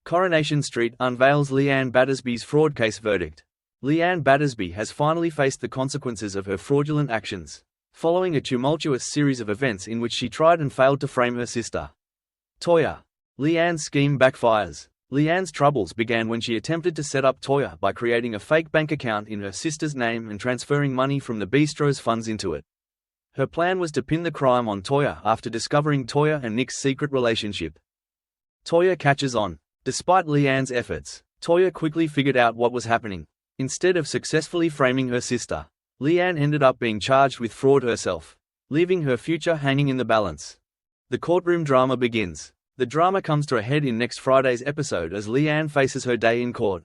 Coronation Street unveils Leanne Battersby's fraud case verdict. Leanne Battersby has finally faced the consequences of her fraudulent actions, following a tumultuous series of events in which she tried and failed to frame her sister, Toyah. Leanne's scheme backfires. Leanne's troubles began when she attempted to set up Toyah by creating a fake bank account in her sister's name and transferring money from the bistro's funds into it. Her plan was to pin the crime on Toyah after discovering Toyah and Nick's secret relationship. Toyah catches on. Despite Leanne's efforts, Toyah quickly figured out what was happening. Instead of successfully framing her sister, Leanne ended up being charged with fraud herself, leaving her future hanging in the balance. The courtroom drama begins. The drama comes to a head in next Friday's episode as Leanne faces her day in court.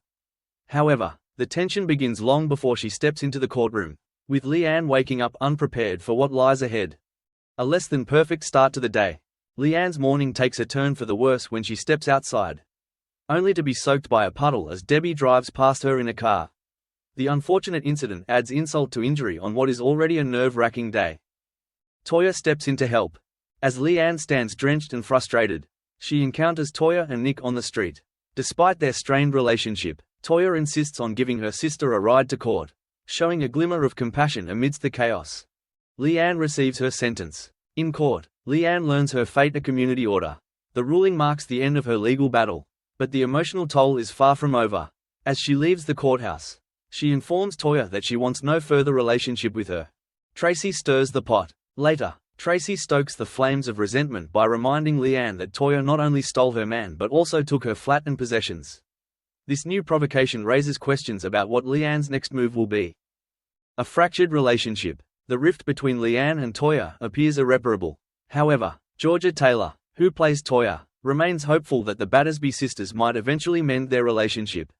However, the tension begins long before she steps into the courtroom, with Leanne waking up unprepared for what lies ahead. A less than perfect start to the day. Leanne's morning takes a turn for the worse when she steps outside, only to be soaked by a puddle as Debbie drives past her in a car. The unfortunate incident adds insult to injury on what is already a nerve-wracking day. Toyah steps in to help. As Leanne stands drenched and frustrated, she encounters Toyah and Nick on the street. Despite their strained relationship, Toyah insists on giving her sister a ride to court, showing a glimmer of compassion amidst the chaos. Leanne receives her sentence. In court, Leanne learns her fate: a community order. The ruling marks the end of her legal battle. But the emotional toll is far from over. As she leaves the courthouse, she informs Toyah that she wants no further relationship with her. Tracy stirs the pot. Later, Tracy stokes the flames of resentment by reminding Leanne that Toyah not only stole her man but also took her flat and possessions. This new provocation raises questions about what Leanne's next move will be. A fractured relationship. The rift between Leanne and Toyah appears irreparable. However, Georgia Taylor, who plays Toyah, remains hopeful that the Battersby sisters might eventually mend their relationship.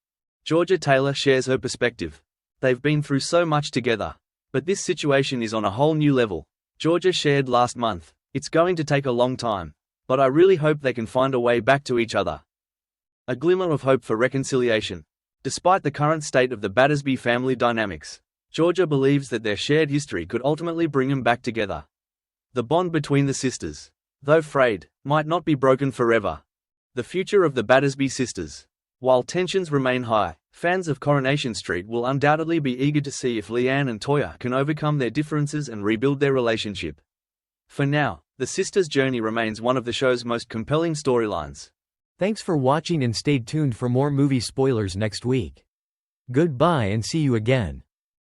Georgia Taylor shares her perspective. They've been through so much together, but this situation is on a whole new level. Georgia shared last month, "It's going to take a long time, but I really hope they can find a way back to each other." A glimmer of hope for reconciliation. Despite the current state of the Battersby family dynamics, Georgia believes that their shared history could ultimately bring them back together. The bond between the sisters, though frayed, might not be broken forever. The future of the Battersby sisters. While tensions remain high, fans of Coronation Street will undoubtedly be eager to see if Leanne and Toyah can overcome their differences and rebuild their relationship. For now, the sisters' journey remains one of the show's most compelling storylines. Thanks for watching and stay tuned for more movie spoilers next week. Goodbye and see you again.